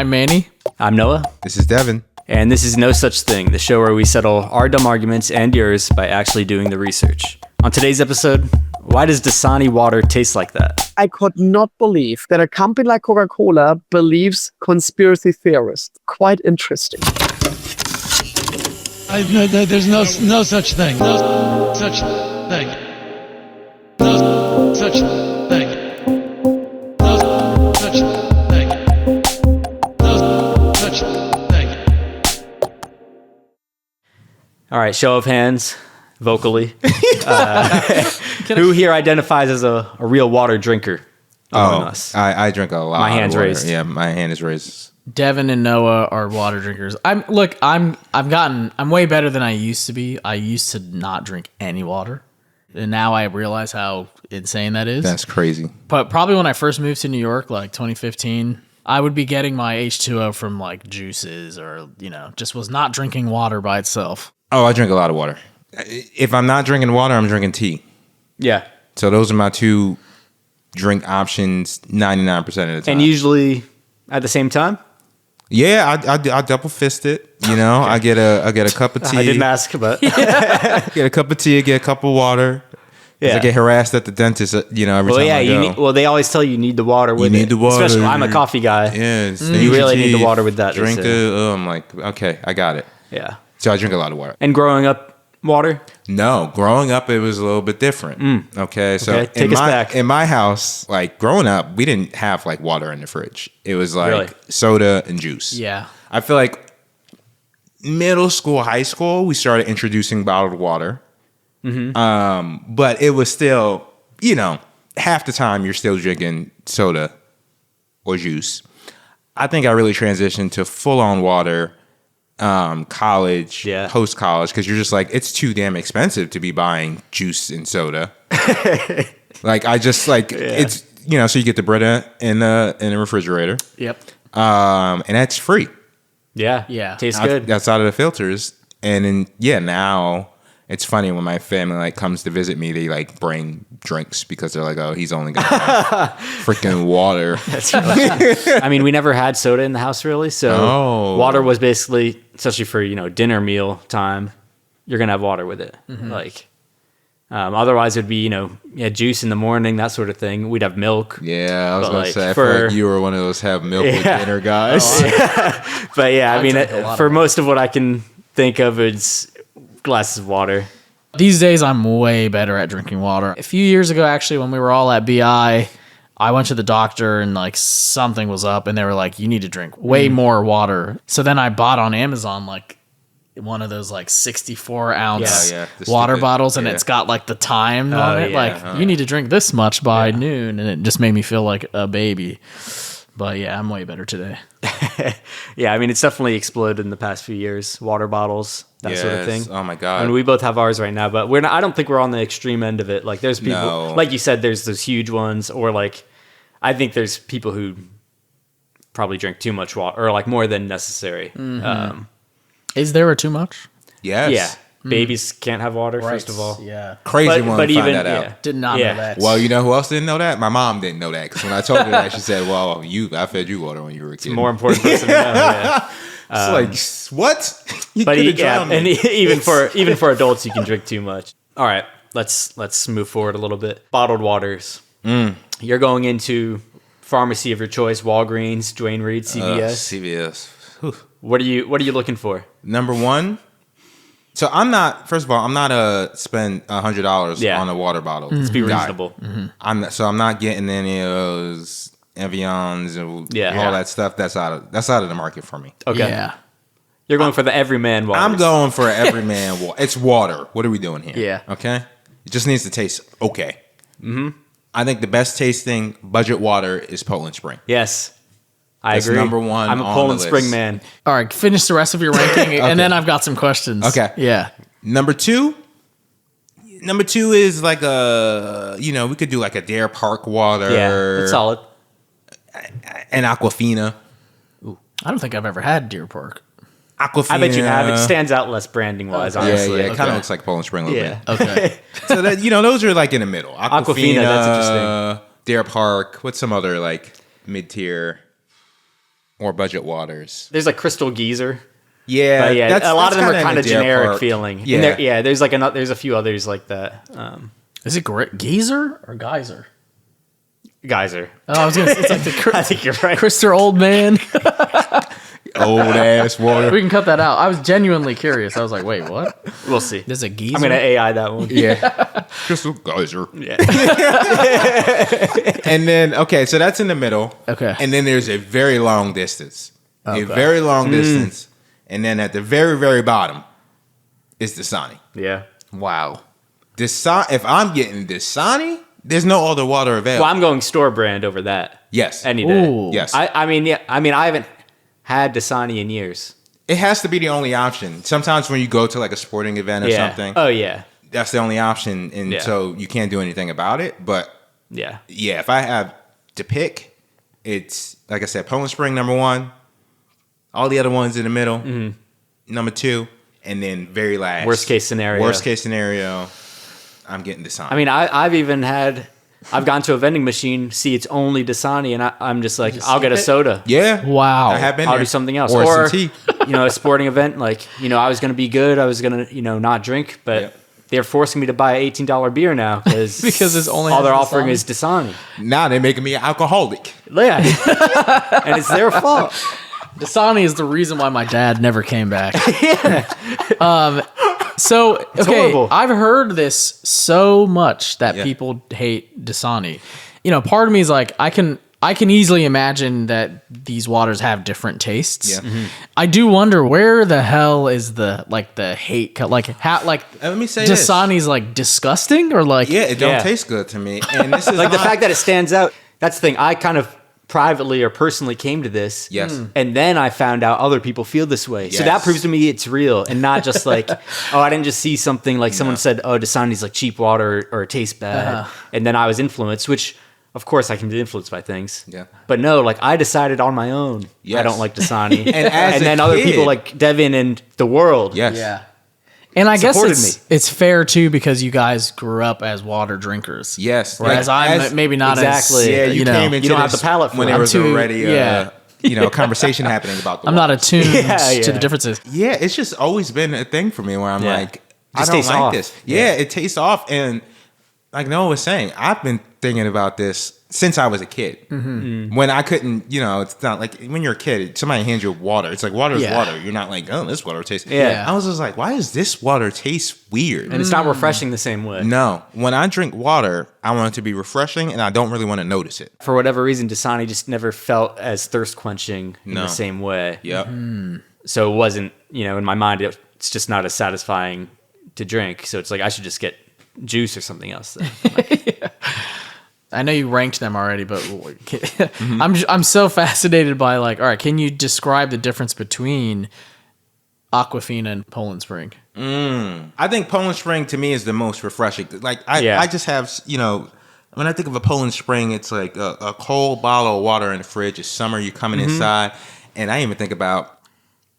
I'm Manny. I'm Noah. This is Devin. And this is No Such Thing, the show where we settle our dumb arguments and yours by actually doing the research. On today's episode, why does Dasani water taste like that? I could not believe that a company like Coca-Cola believes conspiracy theorists. Quite interesting. There's no such thing. No such thing. No such thing. No such thing. No such thing. All right, show of hands, vocally. Who here identifies as a real water drinker among us? I drink a lot. My hand's of water. raised. Yeah, my hand is raised. Devin and Noah are water drinkers. I'm way better than I used to be. I used to not drink any water. And now I realize how insane that is. That's crazy. But probably when I first moved to New York, like 2015, I would be getting my H2O from like juices or, just was not drinking water by itself. Oh, I drink a lot of water. If I'm not drinking water, I'm drinking tea. Yeah. So those are my two drink options 99% of the time. And usually at the same time? Yeah, I double fist it. I get a cup of tea. I didn't ask, but Get a cup of tea, get a cup of water. Yeah. I get harassed at the dentist, every time I go. They always tell you need the water with it. You need the water. Especially I'm a coffee guy. Yeah. You really need the water with that. Drink it. Oh, I'm like, okay, I got it. Yeah. So I drink a lot of water. And growing up, water? No, growing up it was a little bit different. Okay, so Take us back. In my house, like growing up, we didn't have like water in the fridge. It was like Really? soda and juice. Yeah. I feel like middle school, high school, we started introducing bottled water. Mm-hmm. But it was still, half the time you're still drinking soda or juice. I think I really transitioned to full on water. College, post college, because you're just like, it's too damn expensive to be buying juice and soda. Like I just like it's so you get the Brita in the refrigerator. Yep. And that's free. Yeah. Yeah. Tastes good. That's out of the filters. And then now it's funny when my family like comes to visit me, they like bring drinks because they're like, oh, he's only gonna have freaking water. That's really, I mean, we never had soda in the house really, so water was basically, especially for dinner meal time, you're gonna have water with it. Mm-hmm. Like, otherwise it'd be juice in the morning, that sort of thing. We'd have milk. Yeah, I was gonna say I feel like you were one of those have milk with dinner guys. But yeah, I mean, for most of what I can think of, it's glasses of water. These days, I'm way better at drinking water. A few years ago, actually, when we were all at BI, I went to the doctor and like something was up and they were like, you need to drink way more water. So then I bought on Amazon like one of those like 64 ounce water bottles and it's got like the time on it. Like you need to drink this much by noon. And it just made me feel like a baby. But yeah, I'm way better today. Yeah, I mean, it's definitely exploded in the past few years. Water bottles, that sort of thing. Oh my God. And we both have ours right now, but we're not, I don't think we're on the extreme end of it. Like there's people, like you said, there's those huge ones, or like, I think there's people who probably drink too much water, or like more than necessary. Mm-hmm. Is there a too much? Yes. Yeah. Babies can't have water, first of all. Yeah. Crazy one to find that out. Did not know that. Well, you know who else didn't know that? My mom didn't know that. Because when I told her that, she said, well, I fed you water when you were a kid. It's a more important person to know, It's like, what? You but and even for adults, you can drink too much. All right, let's move forward a little bit. Bottled waters. You're going into pharmacy of your choice, Walgreens, Duane Reade, CVS. CVS. Whew. What are you looking for? Number one. So I'm not a spend $100 on a water bottle. Let's be reasonable. Mm-hmm. I'm not getting any of those Evians and all that stuff. That's out of the market for me. Okay. Yeah. You're going for the everyman water. I'm going for everyman water. It's water. What are we doing here? Yeah. Okay. It just needs to taste okay. Mm-hmm. I think the best tasting budget water is Poland Spring. Yes. That's agree. Number one. I'm a on Poland the Spring list. man. All right, finish the rest of your ranking, and then I've got some questions. Okay. Yeah. Number two is like we could do like a Dare Park water. Yeah, it's solid. And Aquafina. Ooh, I don't think I've ever had Deer Park. Aquafina. I bet you have. It stands out less branding wise, honestly. Yeah, it kind of looks like Poland Spring a little bit. Okay. So that those are like in the middle. Aquafina, that's interesting. Dare Park. What's some other like mid-tier or budget waters. There's like Crystal Geyser. Yeah, But yeah, a lot of them are kinda kind of in the Deer generic Park. feeling. Yeah. And there's like there's a few others like that. Is it Geyser or Geyser? Geyser. Oh, I was gonna say, it's like the I think you're right. Krister Old Man. Old ass water. We can cut that out. I was genuinely curious. I was like, wait, what? We'll see. There's a Geyser? I'm gonna AI that one. Yeah. Crystal Geyser. Yeah. And then, okay, so that's in the middle. Okay. And then there's a very long distance. Okay. A very long distance. And then at the very, very bottom is Dasani. Yeah. Wow. If I'm getting Dasani, there's no other water available. Well, I'm going store brand over that. Yes. Any day. Ooh. Yes. I mean, I haven't had Dasani in years. It has to be the only option. Sometimes when you go to like a sporting event or Yeah. something, Oh yeah. that's the only option. And Yeah. so you can't do anything about it. But Yeah. yeah, if I have to pick, it's like I said, Poland Spring number 1, all the other ones in the middle, number 2, and then very last. Worst case scenario. Worst case scenario, I'm getting Dasani. I mean, I've gone to a vending machine, see it's only Dasani, and I'm just like, I'll get a soda. yeah, Wow. I have been I'll there. do something else. or some tea. A sporting event, like, I was going to be good. I was going to, not drink, but Yep. they're forcing me to buy an $18 beer now because It's only all they're has offering Dasani? is Dasani. Now they're making me an alcoholic. Yeah. And it's their fault. Dasani is the reason why my dad never came back. So, okay, horrible. I've heard this so much that Yeah. people hate Dasani. Part of me is like, I can easily imagine that these waters have different tastes. Yeah. I do wonder where the hell is the hate Let me say this. Dasani's like disgusting or like Yeah, it don't Yeah. taste good to me. And this is Like the my- fact that it stands out. That's the thing. I kind of privately or personally came to this. Yes. And then I found out other people feel this way. So that Yes. proves to me it's real and not just like, I didn't just see something like someone said, Dasani's like cheap water or it tastes bad. And then I was influenced, which of course I can be influenced by things. Yeah. But no, like I decided on my own. Yes. I don't like Dasani. And as and a then other kid- people like Devin and the world. Yes. Yeah. And I guess Supported it's fair too because you guys grew up as water drinkers. Yes. Whereas I'm maybe not exactly. Yeah, as you came into you don't have this the palate for when it. there was I'm too- already yeah. a conversation happening about the I'm not water. attuned Yeah, to yeah. the differences. Yeah, it's just always been a thing for me where I'm Yeah. like, I Just don't tastes like off. this. Yeah, it tastes off. And like Noah was saying, I've been thinking about this since I was a kid. When I couldn't, it's not like when you're a kid, somebody hands you water. It's like water is Yeah. water. You're not like, oh, this water tastes. Yeah. I was just like, why does this water taste weird? And it's not refreshing the same way. No, when I drink water, I want it to be refreshing, and I don't really want to notice it. For whatever reason, Dasani just never felt as thirst quenching in No. the same way. Yep. So it wasn't, in my mind, it's just not as satisfying to drink. So it's like I should just get juice or something else. Then. I know you ranked them already, but I'm so fascinated by all right, can you describe the difference between Aquafina and Poland Spring? I think Poland Spring to me is the most refreshing. Like I just have when I think of a Poland Spring, it's like a cold bottle of water in the fridge. It's summer, you're coming inside, and I even think about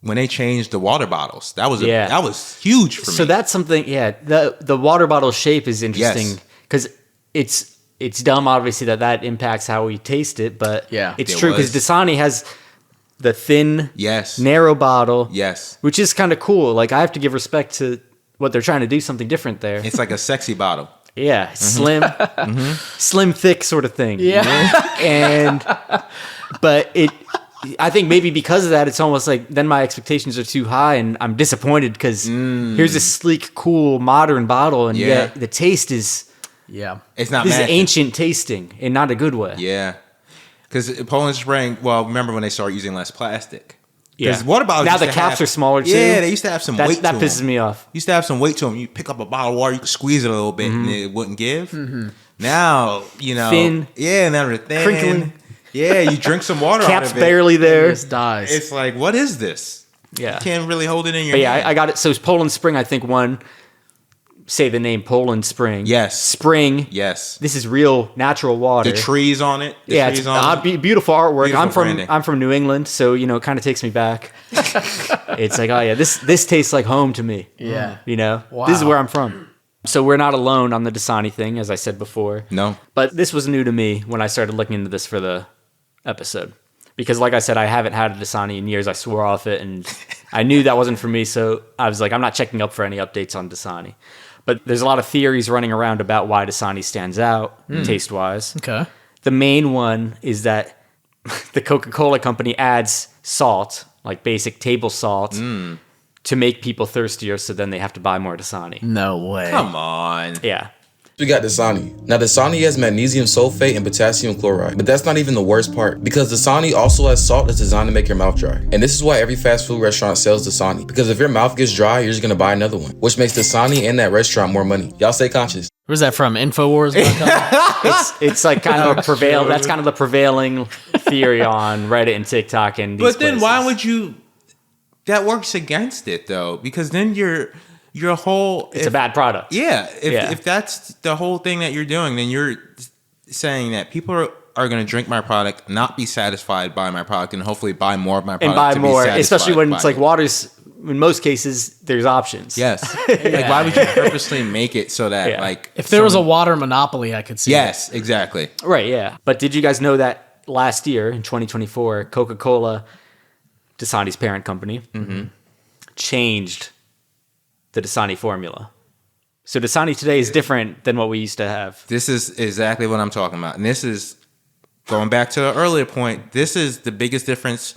when they changed the water bottles. That was that was huge for me. So that's something. Yeah, the water bottle shape is interesting because it's dumb, obviously, that impacts how we taste it. But Yeah. it's It true because was. Dasani has the thin, Yes. narrow bottle. Yes. Which is kind of cool. Like I have to give respect to what they're trying to do, something different there. It's like a sexy bottle. Yeah, slim, slim, thick sort of thing. Yeah. But I think maybe because of that, it's almost like then my expectations are too high, and I'm disappointed because here's this sleek, cool, modern bottle, and yet the taste is Yeah. It's not this is matching. ancient tasting, and not a good way. Yeah. Because Poland Spring, well, remember when they started using less plastic? Yeah. Because water bottles Now used the to caps have- are smaller too. Yeah, they used to have some weight to That them. pisses me off. Used to have some weight to them. You pick up a bottle of water, you could squeeze it a little bit, and it wouldn't give. Now, Thin. Yeah, now they're thin. Crinkling. Yeah, you drink some water out Caps of it. barely It there. just dies. It's like, what is this? Yeah. You can't really hold it in your But yeah, hand. I got it. So it's Poland Spring, I think one. Say the name Poland Spring. Yes. Spring. Yes. This is real natural water. The trees on it. The Yeah, trees it's on it. beautiful artwork. Beautiful branding. I'm from New England, so it kind of takes me back. It's like, oh yeah, this tastes like home to me. Yeah. This is where I'm from. So we're not alone on the Dasani thing, as I said before. No. But this was new to me when I started looking into this for the episode. because like I said, I haven't had a Dasani in years. I swore off it, and I knew that wasn't for me. So I was like, I'm not checking up for any updates on Dasani. But there's a lot of theories running around about why Dasani stands out taste-wise. Okay. The main one is that the Coca-Cola company adds salt, like basic table salt, to make people thirstier, so then they have to buy more Dasani. No way. Come on. Yeah. We got Dasani. Now, Dasani has magnesium sulfate and potassium chloride, but that's not even the worst part, because Dasani also has salt that's designed to make your mouth dry. And this is why every fast food restaurant sells Dasani, because if your mouth gets dry, you're just gonna buy another one, which makes Dasani and that restaurant more money. Y'all stay conscious. Where's that from? Infowars.com? It's like kind of that's kind of the prevailing theory on Reddit and TikTok and these But then places. why would you? That works against it though, because then your whole It's a bad product. Yeah, Yeah. if that's the whole thing that you're doing, then you're saying that people are going to drink my product, not be satisfied by my product, and hopefully buy more of my product. And buy to be more, satisfied especially when it's by like it. water's. In most cases, there's options. Yes. Like, why would you purposely make it so that, like... If there was a water monopoly, I could see Yes, exactly. Right, yeah. But did you guys know that last year, in 2024, Coca-Cola, Dasani's parent company, changed the Dasani formula. So Dasani today is different than what we used to have. This is exactly what I'm talking about. And this is, going back to an earlier point, this is the biggest difference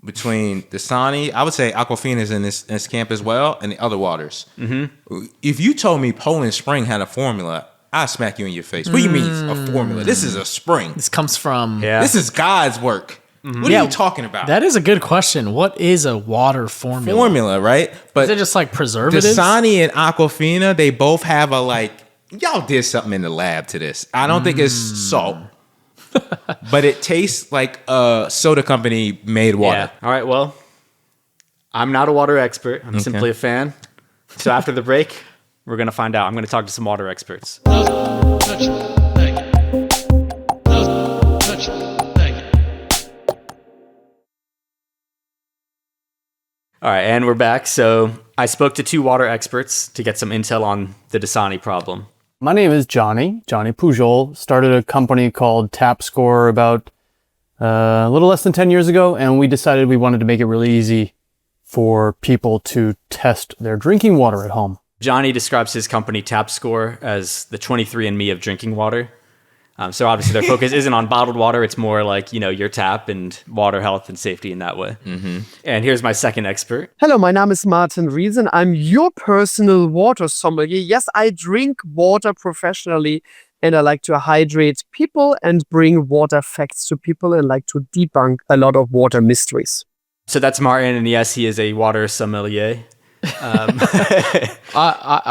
between Dasani, I would say Aquafina is in this camp as well, and the other waters. Mm-hmm. If you told me Poland Spring had a formula, I'd smack you in your face. What do you mean a formula? This is a spring. This comes from... Yeah. This is God's work. What are you talking about? That is a good question. What is a water formula? Formula, right? But Is it just like preservatives? Dasani and Aquafina, they both have a like, y'all did something in the lab to this. I don't think it's salt. But it tastes like a soda company made water. Yeah. All right, well, I'm not a water expert. I'm simply a fan. So after the break, we're going to find out. I'm going to talk to some water experts. No such thing. No such thing. All right, and we're back. So I spoke to two water experts to get some intel on the Dasani problem. My name is Johnny Pujol. Started a company called TapScore about a little less than 10 years ago, and we decided we wanted to make it really easy for people to test their drinking water at home. Johnny describes his company TapScore as the 23andMe of drinking water. So obviously their focus isn't on bottled water. It's more like, your tap and water health and safety in that way. Mm-hmm. And here's my second expert. Hello, my name is Martin Riese and I'm your personal water sommelier. Yes, I drink water professionally and I like to hydrate people and bring water facts to people and like to debunk a lot of water mysteries. So that's Martin, and yes, he is a water sommelier. I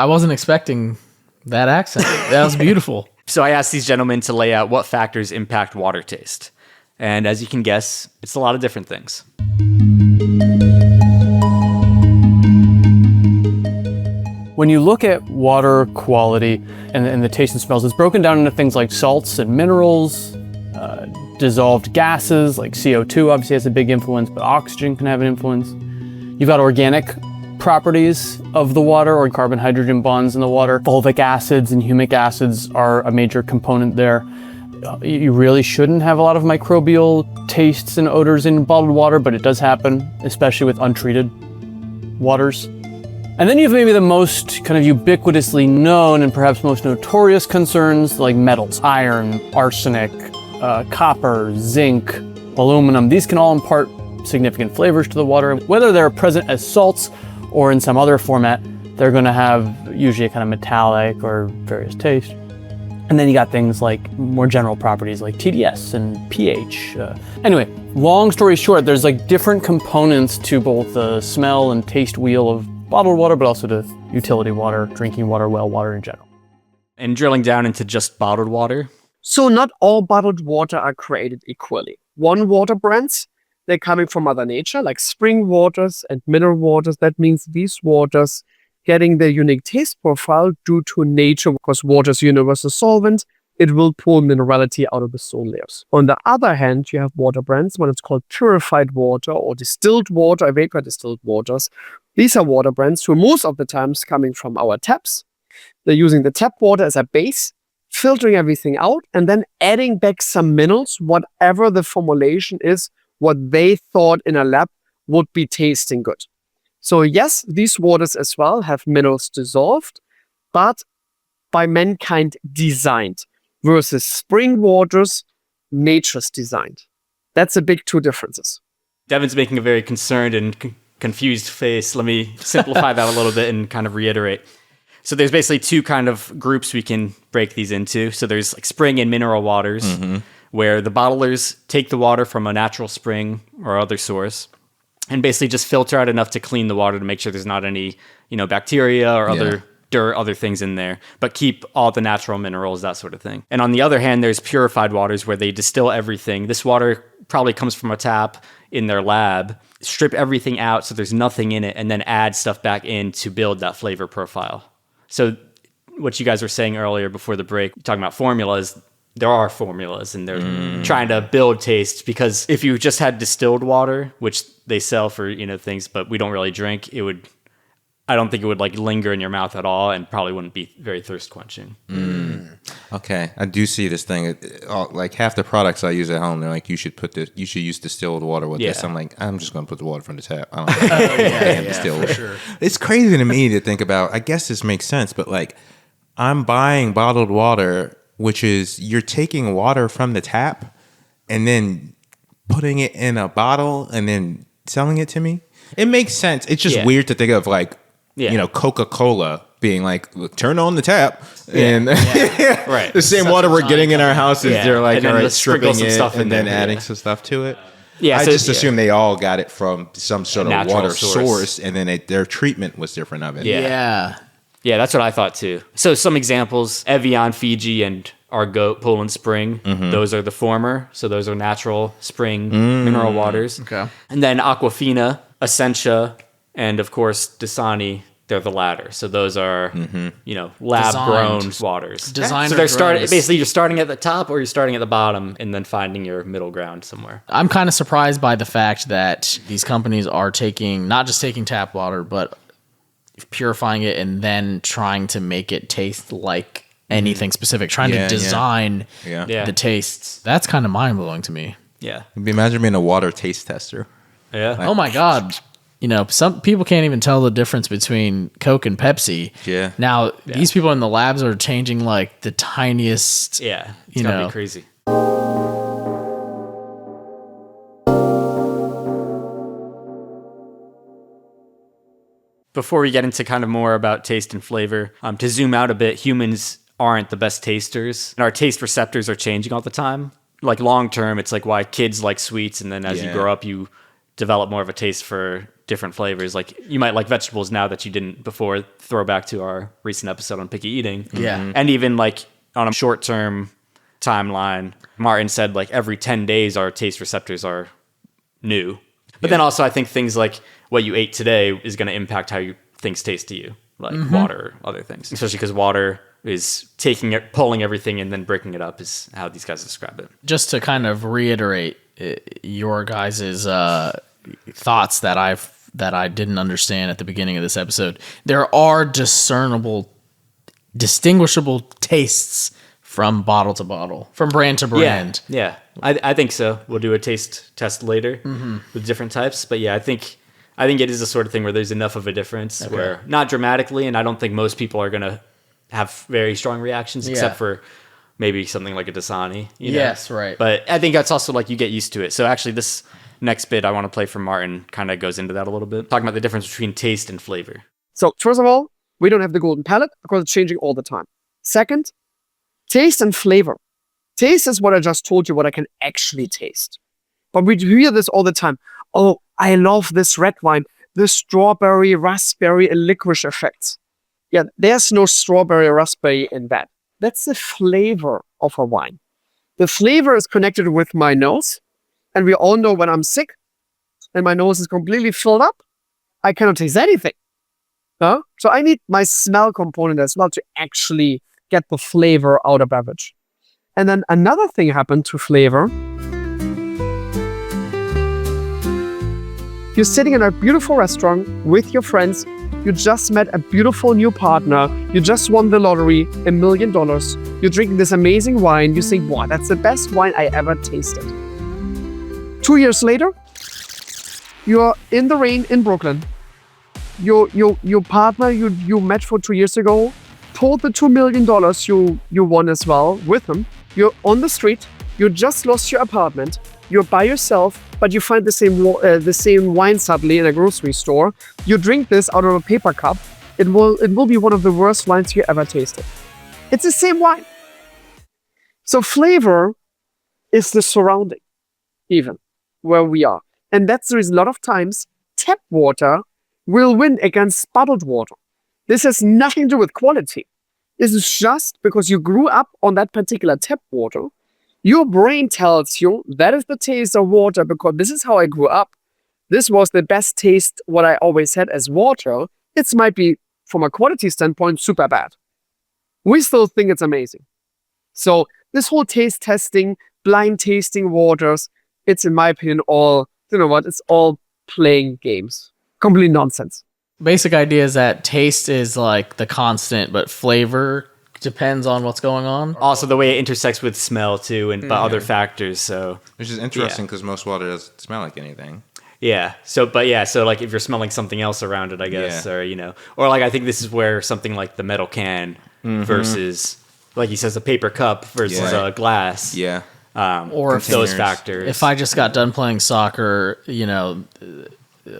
wasn't expecting that accent. That was beautiful. So I asked these gentlemen to lay out what factors impact water taste. And as you can guess, it's a lot of different things. When you look at water quality and the taste and smells, it's broken down into things like salts and minerals, dissolved gases like CO2 obviously has a big influence, but oxygen can have an influence. You've got organic properties of the water or carbon-hydrogen bonds in the water. Fulvic acids and humic acids are a major component there. You really shouldn't have a lot of microbial tastes and odors in bottled water, but it does happen, especially with untreated waters. And then you have maybe the most kind of ubiquitously known and perhaps most notorious concerns like metals, iron, arsenic, copper, zinc, aluminum. These can all impart significant flavors to the water. Whether they're present as salts or in some other format, they're going to have usually a kind of metallic or various taste. And then you got things like more general properties like TDS and pH. Anyway, long story short, there's like different components to both the smell and taste wheel of bottled water, but also to utility water, drinking water, well water in general. And drilling down into just bottled water. So not all bottled water are created equally. One water brands, they're coming from Mother Nature, like spring waters and mineral waters. That means these waters getting their unique taste profile due to nature, because water is a universal solvent. It will pull minerality out of the soil layers. On the other hand, you have water brands when it's called purified water or distilled water, vapor distilled waters. These are water brands who most of the times coming from our taps. They're using the tap water as a base, filtering everything out, and then adding back some minerals, whatever the formulation is, what they thought in a lab would be tasting good. So yes, these waters as well have minerals dissolved, but by mankind designed, versus spring waters, nature's designed. That's a big two differences. Devin's making a very concerned and confused face. Let me simplify that a little bit and kind of reiterate. So there's basically two kind of groups we can break these into. So there's like spring and mineral waters, where the bottlers take the water from a natural spring or other source and basically just filter out enough to clean the water to make sure there's not any, bacteria or other dirt, other things in there, but keep all the natural minerals, that sort of thing. And on the other hand, there's purified waters where they distill everything. This water probably comes from a tap in their lab, strip everything out so there's nothing in it, and then add stuff back in to build that flavor profile. So what you guys were saying earlier before the break, talking about formulas, there are formulas and they're trying to build taste, because if you just had distilled water, which they sell for, things, but we don't really drink, I don't think it would like linger in your mouth at all and probably wouldn't be very thirst quenching. Okay, I do see this thing. Like half the products I use at home, they're like, you should use distilled water with this. I'm like, I'm just going to put the water from the tap. I don't know. Distilled. Sure. It's crazy to me to think about. I guess this makes sense, but like, I'm buying bottled water, which is you're taking water from the tap and then putting it in a bottle and then selling it to me. It makes sense. It's just weird to think of like, Coca-Cola being like, look, turn on the tap, and right, the same water we're getting in our houses. They're like, all right, stripping stripping it stuff and then adding some stuff to it. I so, just assume they all got it from some sort of natural water source, and then their treatment was different of it. Yeah, that's what I thought too. So some examples: Evian, Fiji, and Argot, Poland Spring. Those are the former. So those are natural spring mineral waters. Okay, and then Aquafina, Essentia, and of course Dasani. They're the latter. So those are, lab-grown waters. Designed. So basically you're starting at the top or you're starting at the bottom and then finding your middle ground somewhere. I'm kind of surprised by the fact that these companies are not just taking tap water, but purifying it and then trying to make it taste like anything specific, trying to design the tastes. That's kind of mind-blowing to me. Yeah. Imagine being a water taste tester. Yeah. Oh my God. Some people can't even tell the difference between Coke and Pepsi. Yeah. Now, these people in the labs are changing like the tiniest. Yeah. It's gotta be crazy. Before we get into kind of more about taste and flavor, to zoom out a bit, humans aren't the best tasters. And our taste receptors are changing all the time. Like long term, it's like why kids like sweets. And then as you grow up, you develop more of a taste for different flavors. Like you might like vegetables now that you didn't before. Throwback to our recent episode on picky eating. Yeah. And even like on a short-term timeline, Martin said like every 10 days our taste receptors are new. But then also I think things like what you ate today is going to impact how things taste to you, like water, other things. Especially because water is pulling everything and then breaking it up is how these guys describe it. Just to kind of reiterate your guys' thoughts that I didn't understand at the beginning of this episode. There are distinguishable tastes from bottle to bottle, from brand to brand. Yeah. I think so. We'll do a taste test later with different types. But yeah, I think it is the sort of thing where there's enough of a difference where not dramatically, and I don't think most people are going to have very strong reactions except for maybe something like a Dasani. Yes, right. But I think that's also like you get used to it. So actually this next bit I want to play from Martin kind of goes into that a little bit, talking about the difference between taste and flavor. So first of all, we don't have the golden palate because it's changing all the time. Second, taste and flavor. Taste is what I just told you, what I can actually taste. But we hear this all the time. Oh, I love this red wine, the strawberry, raspberry, and licorice effects. Yeah, there's no strawberry or raspberry in that. That's the flavor of a wine. The flavor is connected with my nose. And we all know when I'm sick and my nose is completely filled up, I cannot taste anything. So I need my smell component as well to actually get the flavor out of beverage. And then another thing happened to flavor. You're sitting in a beautiful restaurant with your friends. You just met a beautiful new partner. You just won the lottery, $1 million. You're drinking this amazing wine. You think, wow, that's the best wine I ever tasted. 2 years later, you're in the rain in Brooklyn. Your partner you met for 2 years ago told the $2 million you won as well with him. You're on the street. You just lost your apartment. You're by yourself, but you find the same wine suddenly in a grocery store. You drink this out of a paper cup. It will be one of the worst wines you ever tasted. It's the same wine. So flavor is the surrounding, even where we are. And that's the reason a lot of times tap water will win against bottled water. This has nothing to do with quality. This is just because you grew up on that particular tap water. Your brain tells you that is the taste of water because this is how I grew up. This was the best taste, what I always had as water. It might be, from a quality standpoint, super bad. We still think it's amazing. So this whole taste testing, blind tasting waters, it's in my opinion all, it's all playing games. Complete nonsense. Basic idea is that taste is like the constant, but flavor depends on what's going on. Also, the way it intersects with smell too, and other factors. So, which is interesting because most water doesn't smell like anything. Yeah. So like if you're smelling something else around it, I guess, or or like I think this is where something like the metal can versus, like he says, a paper cup versus a glass. Yeah. Or if those factors. If I just got done playing soccer,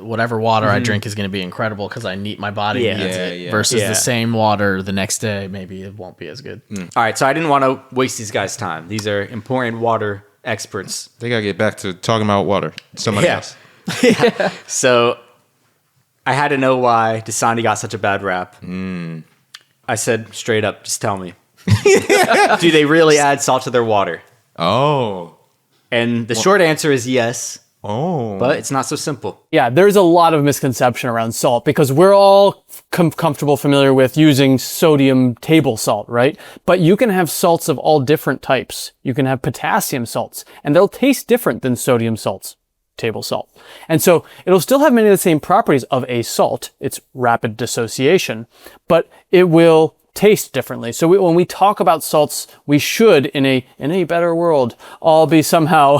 whatever water I drink is going to be incredible because my body needs it. Versus the same water the next day, maybe it won't be as good. All right, so I didn't want to waste these guys' time. These are important water experts. They gotta get back to talking about water. Somebody else. So I had to know why Dasani got such a bad rap. I said straight up, just tell me. Do they really add salt to their water? Oh. And the short answer is yes. Oh. But it's not so simple. Yeah, there's a lot of misconception around salt because we're all familiar with using sodium table salt, right? But you can have salts of all different types. You can have potassium salts, and they'll taste different than sodium salts, table salt. And so it'll still have many of the same properties of a salt. It's rapid dissociation, but it will taste differently. So when we talk about salts, we should, in a better world, all be somehow,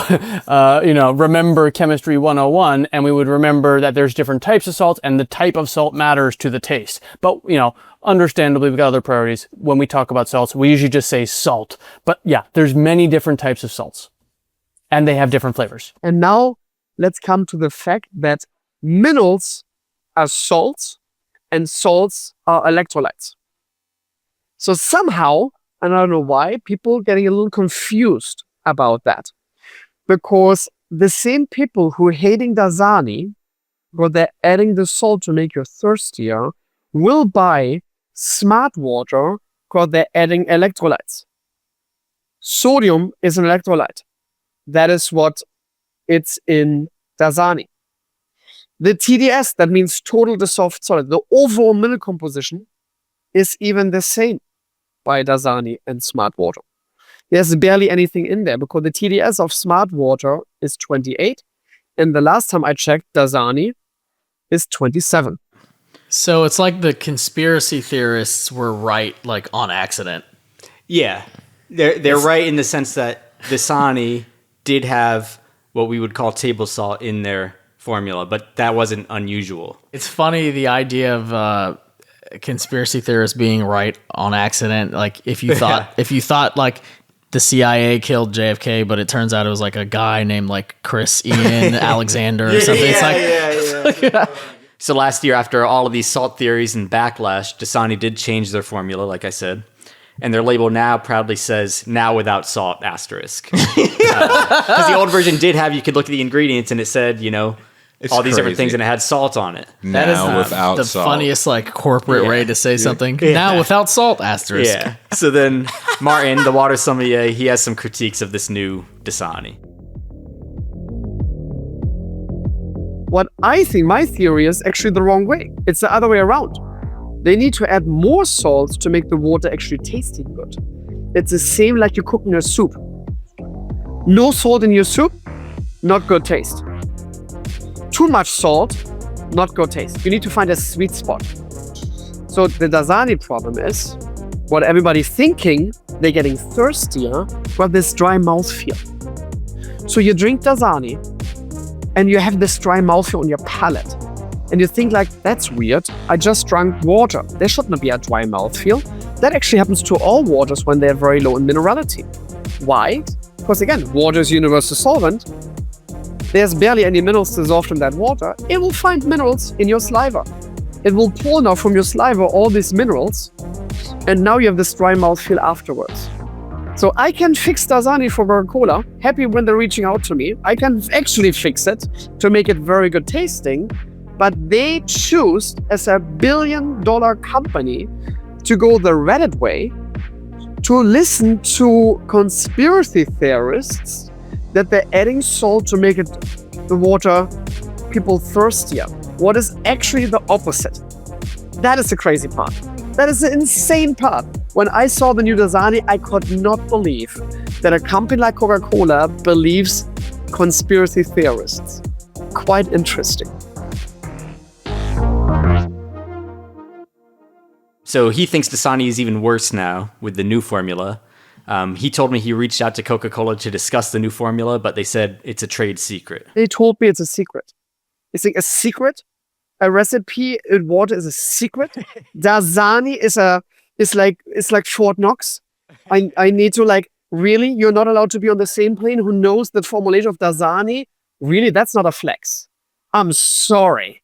remember chemistry 101, and we would remember that there's different types of salt, and the type of salt matters to the taste. But, understandably, we've got other priorities. When we talk about salts, we usually just say salt. But yeah, there's many different types of salts, and they have different flavors. And now let's come to the fact that minerals are salts, and salts are electrolytes. So somehow, and I don't know why, people are getting a little confused about that. Because the same people who are hating Dasani, where they're adding the salt to make you thirstier, will buy smart water because they're adding electrolytes. Sodium is an electrolyte. That is what it's in Dasani. The TDS, that means total dissolved solid, the overall mineral composition is even the same by Dasani and Smart Water. There's barely anything in there because the TDS of Smart Water is 28, and the last time I checked, Dasani is 27. So it's like the conspiracy theorists were right, like on accident. Yeah, they're right in the sense that Dasani did have what we would call table salt in their formula, but that wasn't unusual. It's funny, the idea of conspiracy theorists being right on accident. Like if you thought like the CIA killed JFK, but it turns out it was like a guy named like Chris Ian Alexander or something. Yeah. So last year, after all of these salt theories and backlash, Dasani did change their formula, like I said. And their label now proudly says, now without salt, asterisk. Because the old version did have, you could look at the ingredients and it said, It's all these different crazy. things, and it had salt on it. That is without the salt. funniest like corporate way to say something. Yeah. Now without salt, asterisk. Yeah. So then Martin, the water sommelier, he has some critiques of this new Dasani. What I think, my theory is actually the wrong way. It's the other way around. They need to add more salt to make the water actually tasting good. It's the same like you cook in your soup. No salt in your soup, not good taste. Too much salt, not good taste. You need to find a sweet spot. So the Dasani problem is, what everybody's thinking, they're getting thirstier with this dry mouth feel. So you drink Dasani, and you have this dry mouthfeel on your palate. And you think like, that's weird. I just drank water. There should not be a dry mouthfeel. That actually happens to all waters when they're very low in minerality. Why? Because again, water is a universal solvent. There's barely any minerals dissolved in that water. It will find minerals in your saliva. It will pull now from your saliva all these minerals, and now you have this dry mouthfeel afterwards. So I can fix Dasani for Coca-Cola. Happy when they're reaching out to me. I can actually fix it to make it very good tasting, but they choose as a billion-dollar company to go the Reddit way, to listen to conspiracy theorists that they're adding salt to make it the water people thirstier. What is actually the opposite? That is the crazy part. That is the insane part. When I saw the new Dasani, I could not believe that a company like Coca-Cola believes conspiracy theorists. Quite interesting. So he thinks Dasani is even worse now with the new formula. He told me he reached out to Coca-Cola to discuss the new formula, but they said it's a trade secret. They told me it's a secret. It's like a secret? A recipe in water is a secret? Dasani is like Fort Knox. I need to like, really? You're not allowed to be on the same plane who knows the formulation of Dasani? Really? That's not a flex. I'm sorry.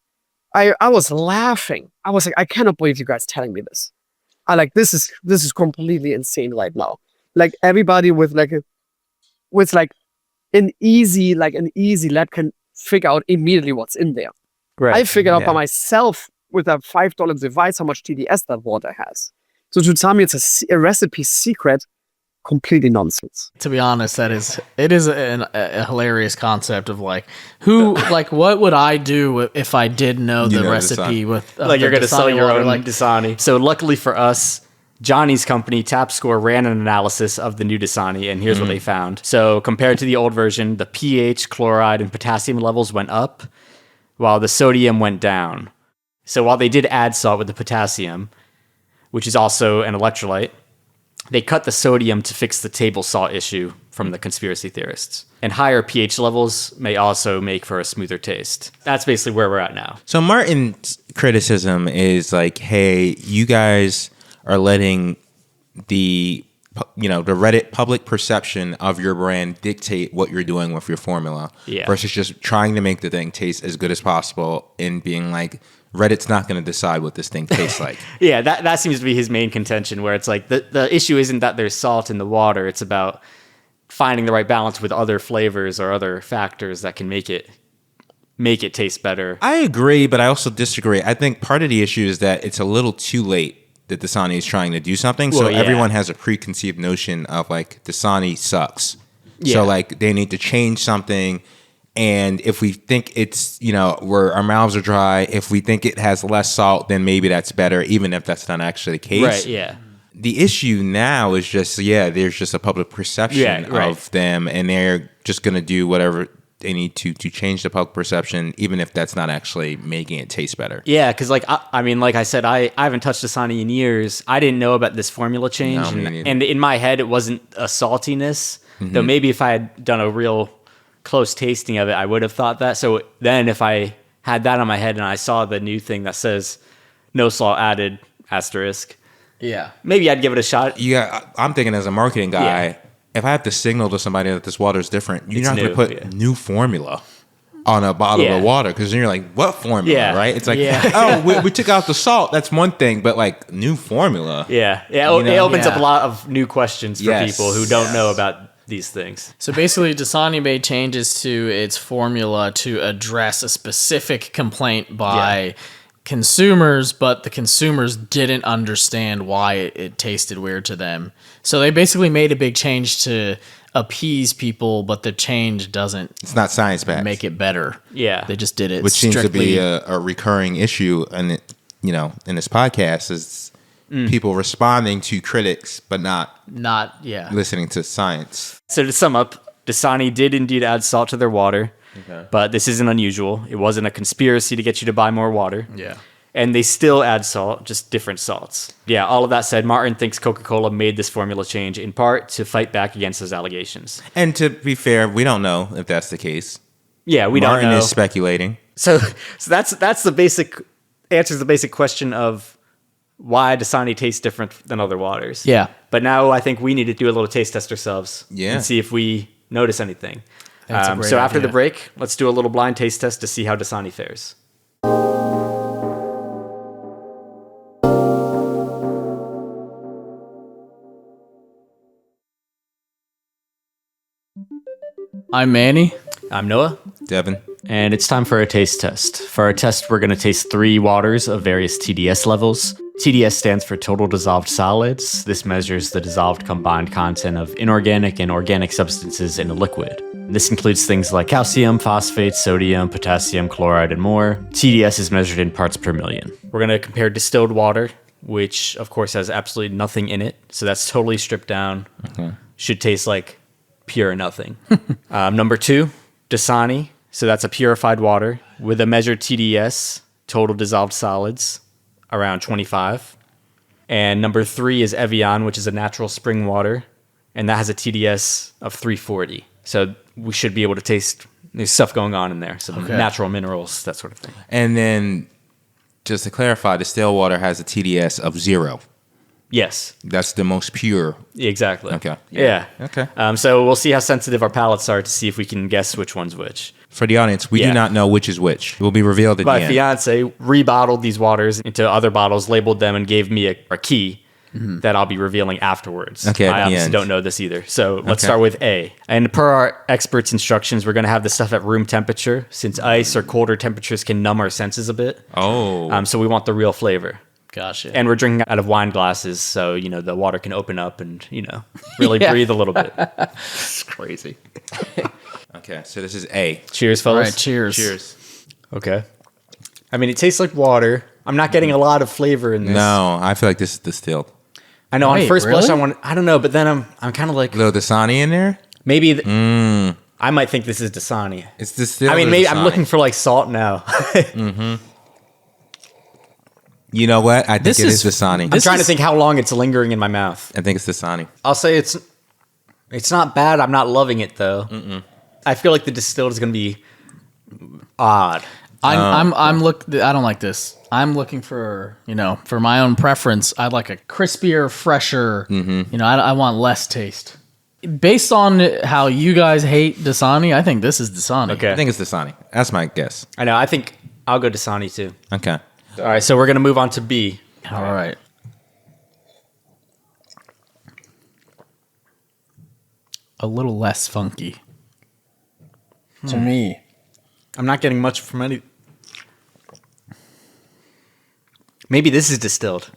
I was laughing. I was like, I cannot believe you guys telling me this. This is completely insane right now. Like everybody with an easy lab can figure out immediately what's in there. Right. I figured out by myself with a $5 device how much TDS that water has. So to tell me it's a recipe secret, completely nonsense. To be honest, it is a hilarious concept of like what would I do if I did know the recipe with like you're going to sell your own like Dasani. So luckily for us, Johnny's company, TapScore, ran an analysis of the new Dasani, and here's what they found. So compared to the old version, the pH, chloride, and potassium levels went up, while the sodium went down. So while they did add salt with the potassium, which is also an electrolyte, they cut the sodium to fix the table salt issue from the conspiracy theorists. And higher pH levels may also make for a smoother taste. That's basically where we're at now. So Martin's criticism is like, hey, you guys are letting the Reddit public perception of your brand dictate what you're doing with your formula versus just trying to make the thing taste as good as possible and being like, Reddit's not going to decide what this thing tastes like. Yeah, that seems to be his main contention, where it's like the issue isn't that there's salt in the water. It's about finding the right balance with other flavors or other factors that can make it taste better. I agree, but I also disagree. I think part of the issue is that it's a little too late that Dasani is trying to do something. So everyone has a preconceived notion of like Dasani sucks. Yeah. So like they need to change something. And if we think it's, where our mouths are dry, if we think it has less salt, then maybe that's better, even if that's not actually the case. Right, yeah. The issue now is just, there's just a public perception of them, and they're just going to do whatever they need to change the public perception, even if that's not actually making it taste better. Yeah, because like I said, I haven't touched Dasani in years. I didn't know about this formula change, and in my head, it wasn't a saltiness. Though maybe if I had done a real close tasting of it, I would have thought that. So then if I had that on my head and I saw the new thing that says no salt added asterisk, maybe I'd give it a shot. I'm thinking as a marketing guy, if I have to signal to somebody that this water is different, you're not going to put new formula on a bottle of water, because then you're like, what formula, right? It's like, we took out the salt. That's one thing, but like new formula. It opens up a lot of new questions for people who don't know about these things. So basically, Dasani made changes to its formula to address a specific complaint by consumers, but the consumers didn't understand why it tasted weird to them. So they basically made a big change to appease people, but the change doesn't. It's not science-backed. Make it better. Yeah, they just did it. Which seems to be a recurring issue, in this podcast is people responding to critics, but not listening to science. So to sum up, Dasani did indeed add salt to their water, but this isn't unusual. It wasn't a conspiracy to get you to buy more water. Yeah. And they still add salt, just different salts. Yeah, all of that said, Martin thinks Coca-Cola made this formula change in part to fight back against those allegations. And to be fair, we don't know if that's the case. Yeah, we Martin don't know. is speculating. So that's the basic answers the basic question of why Dasani tastes different than other waters. Yeah. But now I think we need to do a little taste test ourselves. Yeah. And see if we notice anything. That's a great so after idea. the break, let's do a little blind taste test to see how Dasani fares. I'm Manny. I'm Noah. Devin. And it's time for a taste test. For our test, we're going to taste 3 waters of various TDS levels. TDS stands for total dissolved solids. This measures the dissolved combined content of inorganic and organic substances in a liquid. This includes things like calcium, phosphate, sodium, potassium, chloride, and more. TDS is measured in parts per million. We're going to compare distilled water, which of course has absolutely nothing in it. So that's totally stripped down. Should taste like pure nothing. Number 2, Dasani. So that's a purified water with a measured TDS, total dissolved solids, around 25. And number 3 is Evian, which is a natural spring water, and that has a TDS of 340. So we should be able to taste, there's stuff going on in there. So natural minerals, that sort of thing. And then, just to clarify, distilled water has a TDS of 0. Yes, That's the most pure. exactly. Okay. Yeah. Okay. So we'll see how sensitive our palates are to see if we can guess which one's which. For the audience, we Yeah. do not know which is which. It will be revealed at My the end. fiance rebottled these waters into other bottles, labeled them, and gave me a key that I'll be revealing afterwards. Okay, at I the obviously end. don't know this either. So let's Okay. start with A. And per our experts' instructions, we're going to have this stuff at room temperature, since ice or colder temperatures can numb our senses a bit. Oh. So we want the real flavor. Gotcha. And we're drinking out of wine glasses, so the water can open up and really Yeah. breathe a little bit. it's crazy. Okay, so this is A. Cheers, All fellas. right, cheers. Cheers. Okay. I mean, it tastes like water. I'm not getting a lot of flavor in this. No, I feel like this is distilled. I know on Wait, first blush, really? I don't know, but then I'm kind of like, A little Dasani in there? maybe I might think this is Dasani. It's distilled. I mean, or maybe Dasani? I'm looking for like salt now. You know what? I think This it is is- Dasani. I'm trying to think how long it's lingering in my mouth. I think it's Dasani. I'll say it's not bad. I'm not loving it though. I feel like the distilled is going to be odd. I don't like this. I'm looking for, for my own preference. I'd like a crispier, fresher. I want less taste. Based on how you guys hate Dasani, I think this is Dasani. Okay. I think it's Dasani. That's my guess. I know. I think I'll go Dasani too. Okay. All right, so we're going to move on to B. All right. A little less funky. To me. I'm not getting much from any. Maybe this is distilled.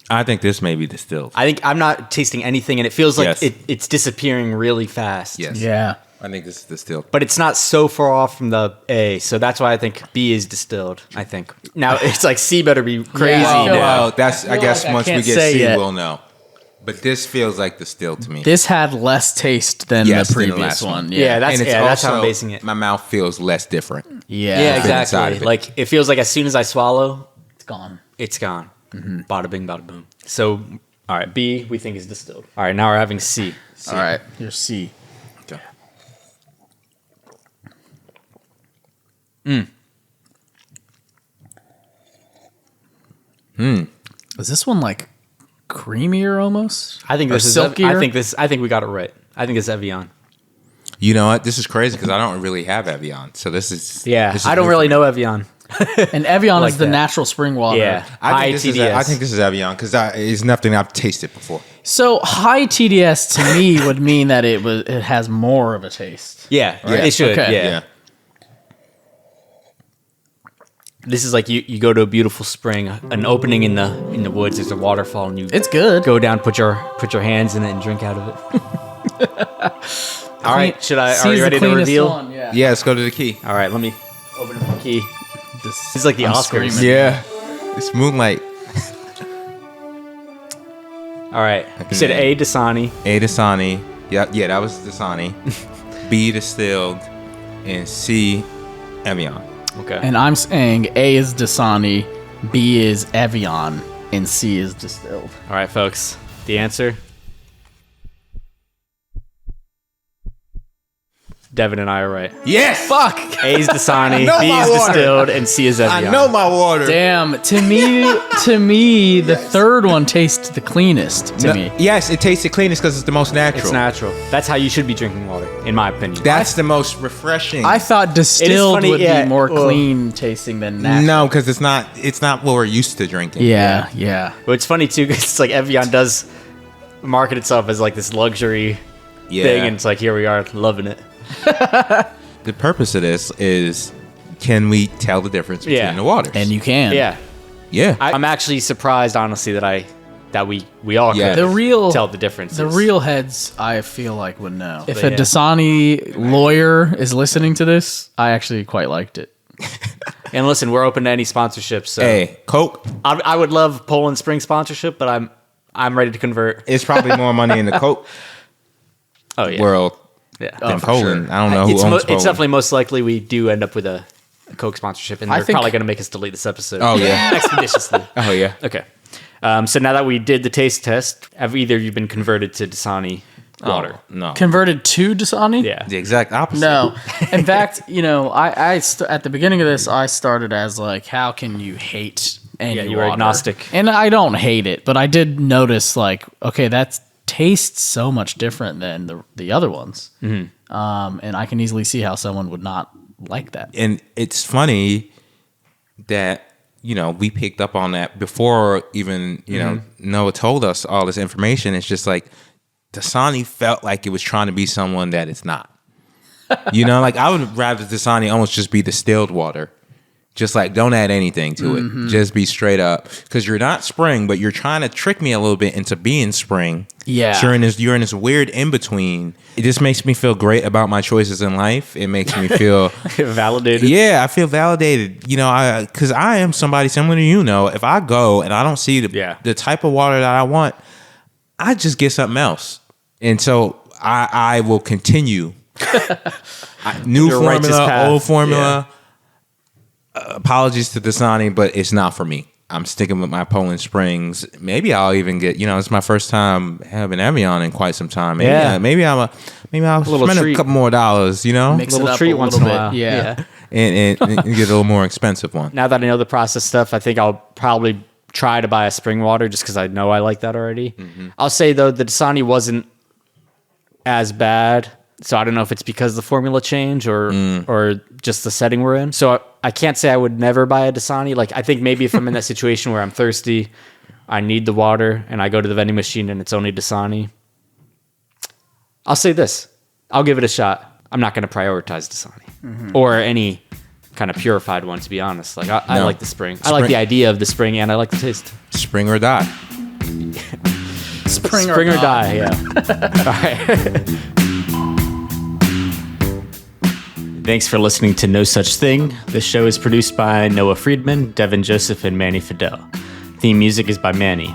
I think this may be distilled. I think I'm not tasting anything, and it feels like Yes. it's disappearing really fast. Yes. Yeah. I think this is distilled. But it's not so far off from the A, so that's why I think B is distilled. I think now it's like C better be crazy. Yeah, I feel now. Well, that's. I guess like I once we can't get say C, yet. we'll know. But this feels like distilled to me. This had less taste than Yes, the than the previous last one. one. Yeah, Yeah. that's how I'm basing it. My mouth feels less different. Yeah. Yeah, inside exactly. of it. Like it feels like as soon as I swallow, It's gone. it's gone. Bada bing, bada boom. So, all right, B we think is distilled. All right, now we're having C. All right. Here's C. Okay. Is this one like creamier almost? I think Or this is. silkier? I think we got it right. I think it's Evian. You know what? This is crazy because I don't really have Evian. So this is. Yeah, this is I don't new really for me. know Evian. And Evian Like is the that. natural spring water. Yeah, I high think, this is, TDS. I think this is Evian because it's nothing I've tasted before. So high TDS to me would mean that it has more of a taste. Yeah, Yeah. it should. Okay. Yeah. This is like you go to a beautiful spring, an opening in the woods. There's a waterfall, and you It's good. go down, put your hands in it, and drink out of it. All right, C's are you the ready to cleanest reveal? one, yeah. Yeah, let's go to the key. All right, let me open up the key. This is like the I'm Oscars. screaming. Yeah. It's moonlight. All right, you said A Dasani. A Dasani. Yeah, that was Dasani. B distilled. And C Evian. Okay. And I'm saying A is Dasani, B is Evian, and C is distilled. All right, folks. The answer. Devin and I are right. Yes. Fuck. A is Dasani, know B my is water. distilled, and C is Evian. I know my water. Damn. To me, the third one tastes the cleanest to me. Yes, it tastes the cleanest because it's the most natural. It's natural. That's how you should be drinking water, in my opinion. That's the most refreshing. I thought distilled funny, would yeah. be more Ugh. clean tasting than natural. No, because it's not what we're used to drinking. Yeah. But it's funny too, because it's like Evian does market itself as like this luxury thing, and it's like, here we are, loving it. The purpose of this is, can we tell the difference between the waters? And you can. Yeah. I'm actually surprised, honestly, that we all Yeah. could The real tell the differences. The real heads, I feel like, would know. If But a yeah. Dasani lawyer is listening to this, I actually quite liked it. And listen, we're open to any sponsorships. So Hey, Coke. I would love Poland Spring sponsorship, but I'm ready to convert. It's probably more money in the Coke Oh yeah, world yeah. than Poland. I don't know who It's, owns it's Poland. definitely most likely we do end up with a Coke sponsorship, and I they're think- probably going to make us delete this episode. Oh, yeah. expeditiously. Oh yeah. Okay. So now that we did the taste test, have either of you been converted to Dasani water? Oh, no. Converted to Dasani? Yeah. The exact opposite. No. In fact, at the beginning of this, I started as like, how can you hate any Yeah, you were water? agnostic. And I don't hate it, but I did notice like, okay, that tastes so much different than the other ones. Mm-hmm. And I can easily see how someone would not like that. And it's funny that, we picked up on that before even, Noah told us all this information. It's just like Dasani felt like it was trying to be someone that it's not. Like I would rather Dasani almost just be distilled water. Just like, don't add anything to it. Just be straight up. Because you're not spring, but you're trying to trick me a little bit into being spring. Yeah. You're in this weird in-between. It just makes me feel great about my choices in life. It makes me feel... Validated. Yeah, I feel validated. Because I am somebody similar to if I go and I don't see the type of water that I want, I just get something else. And so I will continue. New Your righteous formula, path. old formula. Apologies to Dasani, but it's not for me. I'm sticking with my Poland Springs. Maybe I'll even get, it's my first time having Evian in quite some time. Maybe I'll little spend treat. a couple more dollars, Mix Little it up treat a once little in a bit. while. Yeah. and get a little more expensive one. Now that I know the process stuff, I think I'll probably try to buy a spring water just because I know I like that already. Mm-hmm. I'll say though, the Dasani wasn't as bad. So I don't know if it's because the formula change or just the setting we're in. So I can't say I would never buy a Dasani. Like I think maybe if I'm in that situation where I'm thirsty, I need the water, and I go to the vending machine and it's only Dasani, I'll say this. I'll give it a shot. I'm not going to prioritize Dasani or any kind of purified one, to be honest. Like I like the spring. I like the idea of the spring, and I like the taste. Spring or die. Spring or not. die, yeah. All right. Thanks for listening to No Such Thing. This show is produced by Noah Friedman, Devin Joseph, and Manny Fidel. Theme music is by Manny.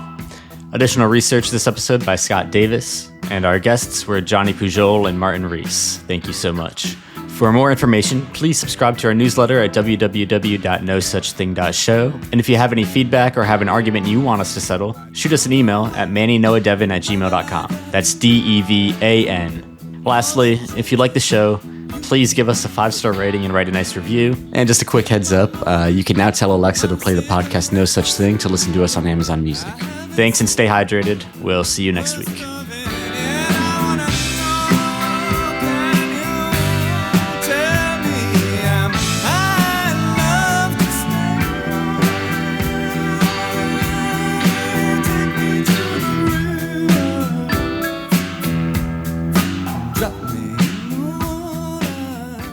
Additional research this episode by Scott Davis, and our guests were Johnny Pujol and Martin Riese. Thank you so much. For more information, please subscribe to our newsletter at www.nosuchthing.show. And if you have any feedback or have an argument you want us to settle, shoot us an email at mannynoahDevin@gmail.com. That's DEVAN. Lastly, if you like the show, please give us a 5-star rating and write a nice review. And just a quick heads up, you can now tell Alexa to play the podcast No Such Thing to listen to us on Amazon Music. Thanks and stay hydrated. We'll see you next week.